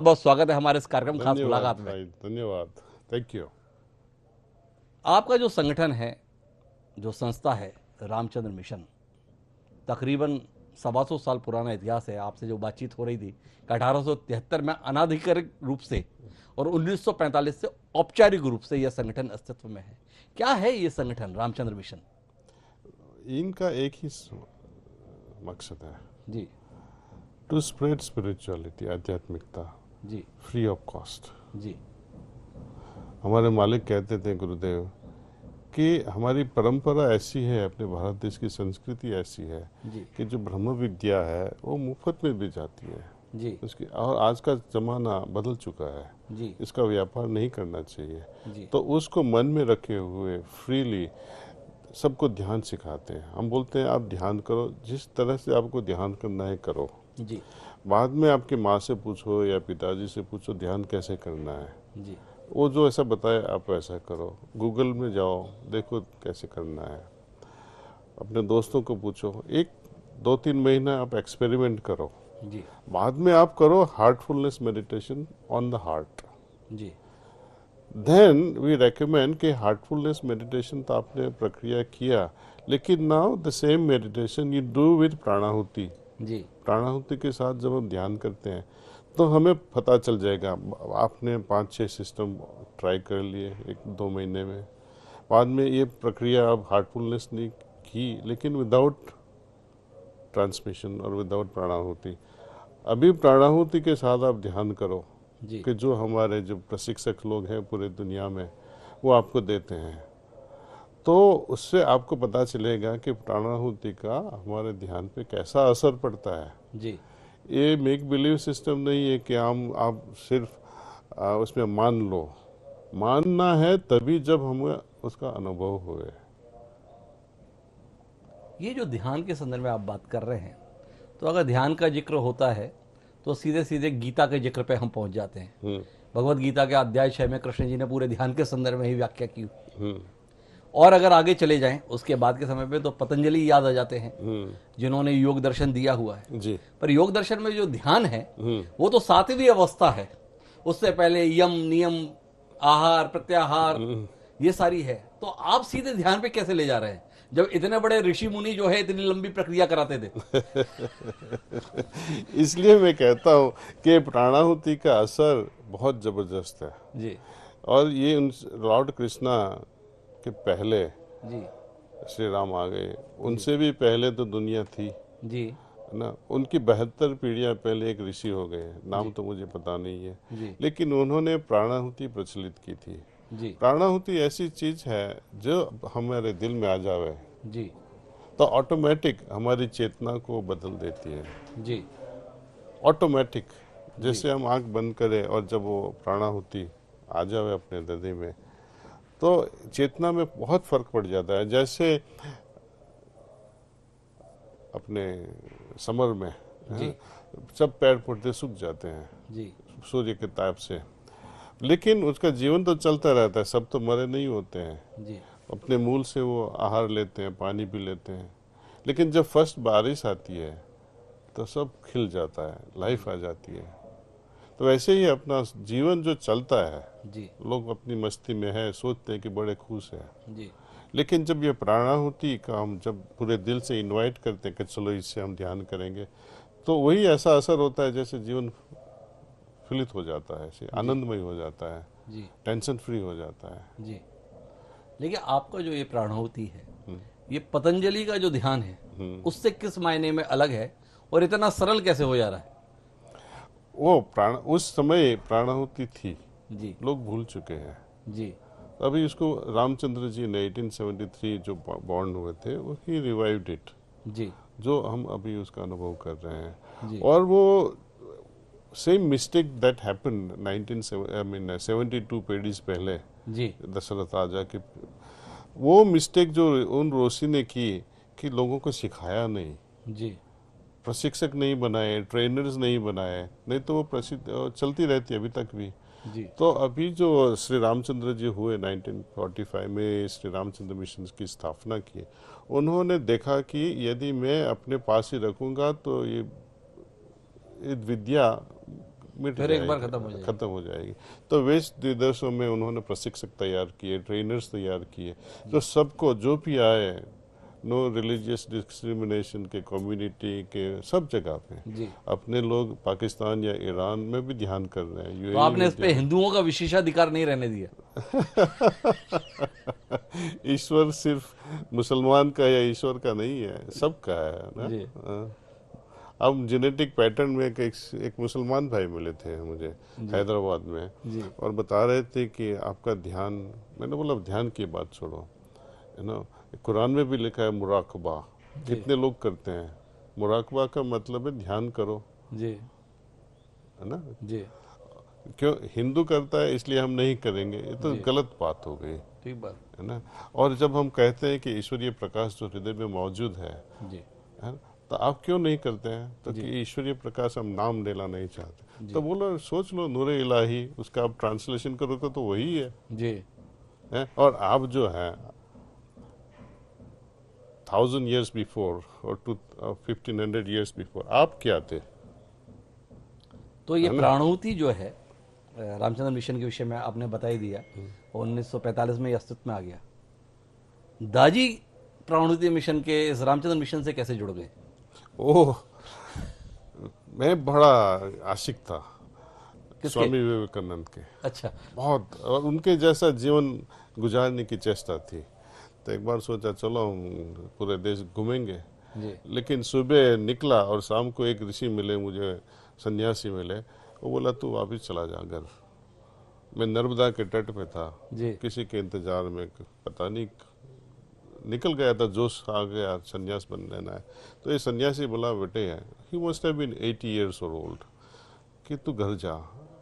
बहुत स्वागत है हमारे इस कार्यक्रम खास धन्यवाद मुलाकात में। भाई, धन्यवाद। Thank you. आपका जो संगठन है, जो संस्था है, रामचंद्र मिशन, तकरीबन 125 साल पुराना इतिहास है। आपसे जो बातचीत हो रही थी कि 1873 में अनाधिकारिक रूप से और 1945 से औपचारिक रूप से यह संगठन अस्तित्व में है। क्या है ये संगठन रामचंद्र मिशन? इनका एक ही मकसद है, जी टू स्प्रेड स्पिरिचुअलिटी, आध्यात्मिकता, जी फ्री ऑफ कॉस्ट। जी हमारे मालिक कहते थे गुरुदेव कि हमारी परंपरा ऐसी है, अपने भारत देश की संस्कृति ऐसी है जी कि जो ब्रह्म विद्या है वो मुफ्त में दी जाती है। जी उसकी और आज का जमाना बदल चुका है, जी इसका व्यापार नहीं करना चाहिए। जी तो उसको मन में रखे हुए फ्रीली सबको ध्यान सिखाते हैं। हम बोलते हैं आप ध्यान करो, जिस तरह से आपको ध्यान करना है करो। जी बाद में आपकी माँ से पूछो या पिताजी से पूछो ध्यान कैसे करना है, जी वो जो ऐसा बताए आप वैसा करो। गूगल में जाओ, देखो कैसे करना है। अपने दोस्तों को पूछो, एक 2-3 महीना आप एक्सपेरिमेंट करो। जी बाद में आप करो heartfulness meditation on the heart. जी देन वी रेकमेंड कि हार्टफुलनेस मेडिटेशन तो आपने प्रक्रिया किया, लेकिन now the same meditation you do with प्राणाहुति। जी प्राणाहुति के साथ जब हम ध्यान करते हैं तो हमें पता चल जाएगा। आपने 5-6 सिस्टम ट्राई कर लिए 1-2 महीने में, बाद में ये प्रक्रिया आप हार्टफुलनेस नहीं की, लेकिन विदाउट ट्रांसमिशन और विदाउट प्राणाहुति। अभी प्राणाहुति के साथ आप ध्यान करो जी कि जो हमारे जो प्रशिक्षक लोग हैं पूरे दुनिया में वो आपको देते हैं, तो उससे आपको पता चलेगा कि प्राणाहुति का हमारे ध्यान पे कैसा असर पड़ता है। जी ये मेक बिलीव सिस्टम नहीं है कि हम आप सिर्फ उसमें मान लो। मानना है तभी जब हमें उसका अनुभव हुए। ये जो ध्यान के संदर्भ में आप बात कर रहे हैं, तो अगर ध्यान का जिक्र होता है तो सीधे सीधे गीता के जिक्र पे हम पहुंच जाते हैं। हम्म भगवत गीता के अध्याय 6 में कृष्ण जी ने पूरे ध्यान के संदर्भ में ही व्याख्या की। हम्म और अगर आगे चले जाएं उसके बाद के समय पे तो पतंजलि याद आ जाते हैं, हम्म जिन्होंने योग दर्शन दिया हुआ है। जी। पर योग दर्शन में जो ध्यान है हम्म वो तो 7वीं अवस्था है। उससे पहले यम नियम, आहार प्रत्याहार, ये सारी है। तो आप सीधे ध्यान पे कैसे ले जा रहे हैं जब इतने बड़े ऋषि मुनि जो है इतनी लंबी प्रक्रिया कराते थे? इसलिए मैं कहता हूँ कि प्राणाहुति का असर बहुत जबरदस्त है। जी और ये उन लॉर्ड कृष्णा के पहले जी श्री राम आ गए, जी उनसे भी पहले तो दुनिया थी, जी है ना। उनकी 72 पीढ़ियां पहले एक ऋषि हो गए, नाम जी तो मुझे पता नहीं है, जी लेकिन उन्होंने प्राणाहुति प्रचलित की थी। जी प्राणाहुति ऐसी चीज है जो हमारे दिल में आ जावे जी तो ऑटोमेटिक हमारी चेतना को बदल देती है। जी ऑटोमेटिक, जी जैसे हम आंख बंद करें और जब वो प्राणाहुति आ जावे अपने हृदय में, तो चेतना में बहुत फर्क पड़ जाता है। जैसे अपने समर में, जी हाँ, सब पेड़ पौधे सूख जाते हैं जी सूर्य के ताप से, लेकिन उसका जीवन तो चलता रहता है, सब तो मरे नहीं होते हैं। जी अपने मूल से वो आहार लेते हैं, पानी भी लेते हैं, लेकिन जब फर्स्ट बारिश आती है तो सब खिल जाता है, लाइफ आ जाती है। तो वैसे ही अपना जीवन जो चलता है, जी लोग अपनी मस्ती में है, सोचते हैं कि बड़े खुश हैं, जी लेकिन जब ये प्राणाहुति का हम जब पूरे दिल से इनवाइट करते हैं कि चलो इससे हम ध्यान करेंगे, तो वही ऐसा असर होता है जैसे जीवन फलित हो जाता है, ऐसे जी आनंदमय हो जाता है, जी टेंशन फ्री हो जाता है। जी लेकिन आपका जो ये प्राणाहुति है, हम्म, ये पतंजलि का जो ध्यान है हम्म। उससे किस मायने में अलग है और इतना सरल कैसे हो जा रहा है? वो प्राण उस समय प्राणाहुति थी, जी लोग भूल चुके हैं। जी अभी इसको रामचंद्र जी ने 1873 जो बॉर्न हुए थे वो ही रिवाइव्ड इट, जी जो हम अभी उसका अनुभव कर रहे हैं। जी और वो सेम मिस्टेक दैट हैपेंड 72 पीढ़ीज पहले जी दशरथ राजा के, वो मिस्टेक जो उन ऋषि ने की कि लोगों को सिखाया नहीं, जी प्रशिक्षक नहीं बनाए, ट्रेनर्स नहीं बनाए, नहीं तो वो प्रसिद्ध चलती रहती है अभी तक भी। जी तो अभी जो श्री रामचंद्र जी हुए 1945 में, श्री रामचंद्र मिशन की स्थापना की, उन्होंने देखा कि यदि मैं अपने पास ही रखूंगा तो ये विद्या मिट फिर एक बार जाएगी, खत्म हो जाएगी। खत्म हो जाएगी। तो वेस्ट विदेशों में उन्होंने प्रशिक्षक तैयार किए, ट्रेनर्स तैयार किए, तो सबको जो भी आए, नो रिलीजियस डिस्क्रिमिनेशन के, कम्युनिटी के, सब जगह पे जी। अपने लोग पाकिस्तान या ईरान में भी ध्यान कर रहे हैं, तो यूएई आपने में इस पे हिंदुओं का विशेषाधिकार नहीं रहने दिया। ईश्वर सिर्फ मुसलमान का या ईश्वर का नहीं है, सबका है ना। जी। हाँ। अब जेनेटिक पैटर्न में एक मुसलमान भाई मिले थे मुझे हैदराबाद में, जी। और बता रहे थे कि आपका ध्यान, मैंने बोला ध्यान की बात छोड़ो, है ना, कुरान में भी लिखा है मुराकबा, जी। कितने लोग करते हैं। मुराकबा का मतलब है ध्यान करो, जी। है ना। जी। क्यों हिंदू करता है इसलिए हम नहीं करेंगे, ये तो जी। गलत बात हो गई, ठीक बात। है ना। और जब हम कहते हैं कि ईश्वरीय प्रकाश जो हृदय में मौजूद है जी। ना, तो आप क्यों नहीं करते हैं, तो जी। कि ईश्वरीय प्रकाश हम नाम लेना नहीं चाहते। जी। तो बोलो, सोच लो, नूरे इलाही, उसका आप ट्रांसलेशन करोगे तो वही जी। है। और आप जो है 1000 years बिफोर और 1500 years बिफोर आप क्या थे, तो ये है ना। प्राणुति जो है रामचंद्र मिशन के विषय में आपने बता ही दिया, 1945 में ये अस्तित्व में आ गया। दाजी प्राणुति मिशन के इस रामचंद्र मिशन से कैसे जुड़ गए? ओह, मैं बड़ा आशिक था किसके? स्वामी विवेकानंद के, अच्छा। बहुत, और उनके जैसा जीवन गुजारने की चेष्टा थी। तो एक बार सोचा चलो हम पूरे देश घूमेंगे, जी। लेकिन सुबह निकला और शाम को एक ऋषि मिले मुझे, सन्यासी मिले, वो बोला तू वापिस चला जा घर। मैं नर्मदा के तट पे था, जी। किसी के इंतजार में, पता नहीं निकल गया था, जोश आ गया, सन्यास बन लेना है। तो ये सन्यासी बोला, बेटे है, he must have been 80 years old, कि तू घर जा।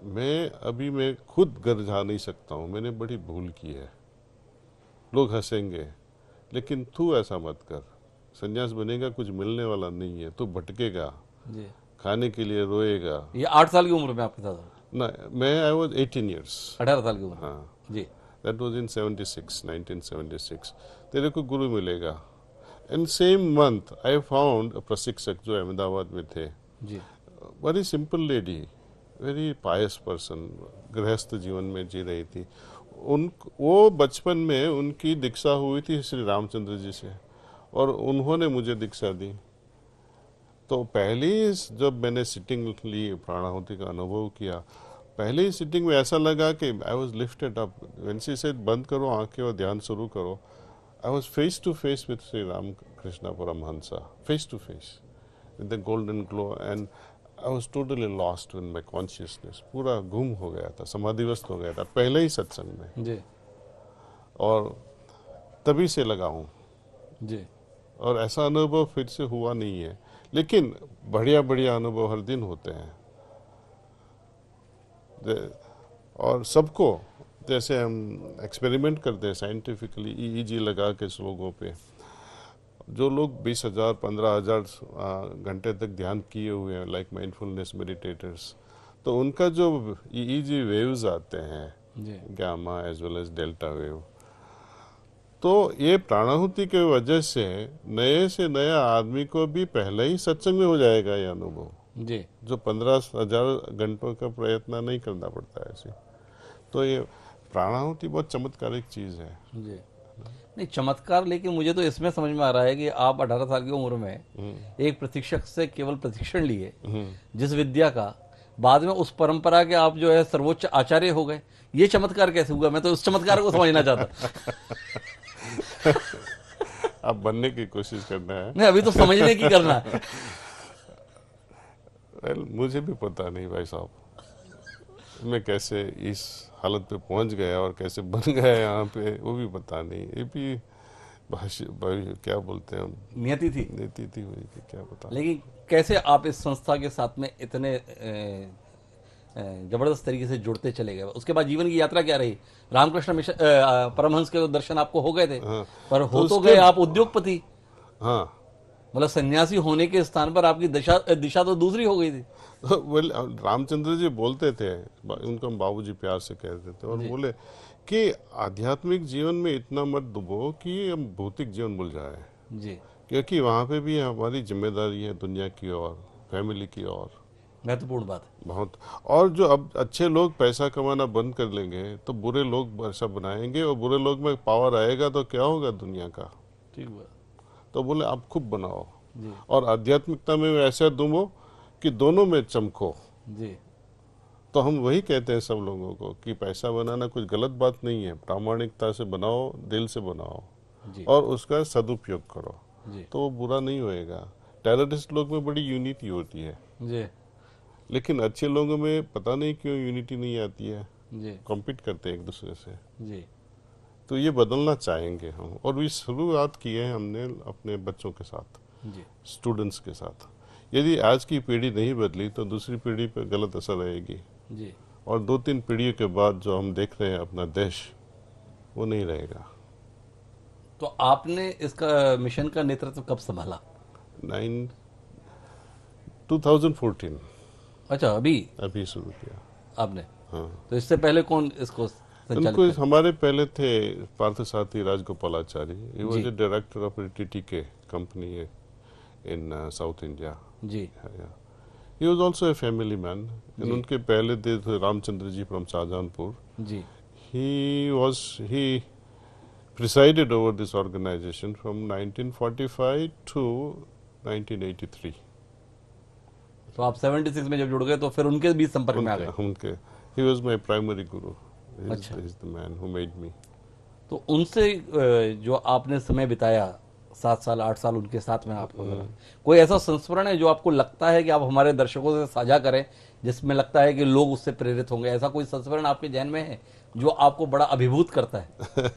मैं खुद घर जा नहीं सकता हूँ, मैंने बड़ी भूल की है, लोग हंसेंगे, लेकिन तू ऐसा मत कर, सन्यास बनेगा कुछ मिलने वाला नहीं है, तू भटकेगा, जी। खाने के लिए रोएगा। ये 8 साल की उम्र में आपके साथ? ना, मैं आई वॉज 18 years। 18 साल की उम्र? हाँ, जी। That was in 1976। तेरे को गुरु मिलेगा। In same month I found a प्रशिक्षक जो अहमदाबाद में थे, जी। Very simple lady, very pious person, गृहस्थ जीवन में जी रही थी। वो बचपन में उनकी दीक्षा हुई थी श्री रामचंद्र जी से, और उन्होंने मुझे दीक्षा दी। तो पहली जब मैंने सिटिंग ली, प्राणाहुति का अनुभव किया, पहली सिटिंग में ऐसा लगा कि I was lifted up. When she said बंद करो आंखें और ध्यान शुरू करो, I was face to face with Shri Ramakrishna Paramahamsa, face to face with the golden glow, and I was totally lost in my consciousness. पूरा गुम हो गया था, समाधिवस्थ हो गया था पहले ही सत्संग में, जी। और तभी से लगा हूँ। जी। और ऐसा अनुभव फिर से हुआ नहीं है, लेकिन बढ़िया बढ़िया अनुभव हर दिन होते हैं। और सबको, जैसे हम एक्सपेरिमेंट करते हैं साइंटिफिकली, ईईजी लगा के लोगों पे, जो लोग 20,000 15,000 घंटे तक ध्यान किए हुए हैं, लाइक माइंडफुलनेस मेडिटेटर्स, तो उनका जो ईईजी वेव्स आते हैं, जी। Gamma as well as delta wave, तो ये प्राणाहुति की वजह से नए से नया आदमी को भी पहले ही सत्संग में हो जाएगा ये अनुभव, जी। जो 15,000 घंटों का प्रयत्न नहीं करना पड़ता है ऐसे। तो ये प्राणाहुति बहुत चमत्कारिक चीज है। जी। नहीं, चमत्कार, लेकिन मुझे तो इसमें समझ में आ रहा है कि आप 18 साल की उम्र में एक प्रशिक्षक से केवल प्रशिक्षण लिए, जिस विद्या का, बाद में उस परंपरा के आप जो है सर्वोच्च आचार्य हो गए। ये चमत्कार कैसे हुआ? मैं तो उस चमत्कार को समझना चाहता। आप बनने की कोशिश करना है। नहीं, अभी तो समझने की करना है। Well, मुझे भी पता नहीं भाई साहब, मैं कैसे इस हालत पे पहुंच गया और कैसे बन गया यहाँ पे, वो भी पता नहीं। ये भी क्या बोलते हैं हम, नियति थी। नीति थी हुई कि क्या पता। लेकिन कैसे आप इस संस्था के साथ में इतने जबरदस्त तरीके से जुड़ते चले गए? उसके बाद जीवन की यात्रा क्या रही? रामकृष्ण मिशन परमहंस के दर्शन आपको हो गए थे, हाँ, पर हो तो गए आप उद्योगपति। हाँ, मतलब सन्यासी होने के स्थान पर आपकी दिशा तो दूसरी हो गई थी। वेल, रामचंद्र जी बोलते थे, उनको हम बाबूजी प्यार से कहते थे, और बोले कि आध्यात्मिक जीवन में इतना मत डूबो कि हम भौतिक जीवन भूल जाए, जी। क्योंकि वहाँ पे भी हमारी जिम्मेदारी है दुनिया की और फैमिली की और, महत्वपूर्ण बात है। बहुत। और जो अब अच्छे लोग पैसा कमाना बंद कर लेंगे तो बुरे लोग पैसा बनाएंगे, और बुरे लोग में पावर आएगा तो क्या होगा दुनिया का। ठीक बात। तो बोले आप खूब बनाओ, जी और आध्यात्मिकता में ऐसा दुमो कि दोनों में चमको। जी तो हम वही कहते हैं सब लोगों को कि पैसा बनाना कुछ गलत बात नहीं है, प्रामाणिकता से बनाओ, दिल से बनाओ, जी और उसका सदुपयोग करो, जी तो वो बुरा नहीं होएगा। टेररिस्ट लोग में बड़ी यूनिटी होती है, जी लेकिन अच्छे लोगों में पता नहीं क्यों यूनिटी नहीं आती है, जी कॉम्पीट करते हैं एक दूसरे से। जी तो ये बदलना चाहेंगे हम, और ये शुरुआत की है हमने अपने बच्चों के साथ, जी स्टूडेंट्स के साथ। यदि आज की पीढ़ी नहीं बदली तो दूसरी पीढ़ी पर गलत असर रहेगी, जी। और 2-3 पीढ़ियों के बाद जो हम देख रहे हैं अपना देश, वो नहीं रहेगा। तो आपने इसका मिशन का नेतृत्व कब संभाला? 2014 अच्छा, अभी अभी शुरू किया। आपने? हाँ, तो इससे पहले कौन इसको संचालित उनको कर? हमारे पहले थे पार्थसारथी राजगोपालाचारी, ही वाज जी a director of TTK company in South India. जी he was also a family man. जी उनके पहले थे रामचंद्र जी फ्रॉम शाहजहांपुर। जी he presided over this organization from 1945 to 1983। तो आप 76 में जब जुड़ गए तो फिर उनके बीच संपर्क में आ गए? उनके he was my primary guru। अच्छा। He is the man who made me। तो उनसे जो आपने समय बिताया 7 साल 8 साल उनके साथ में, आपको लगा कोई ऐसा संस्मरण है जो आपको लगता है कि आप हमारे दर्शकों से साझा करें, जिसमें लगता है कि लोग उससे प्रेरित होंगे? ऐसा कोई संस्मरण आपके जहन में है जो आपको बड़ा अभिभूत करता है?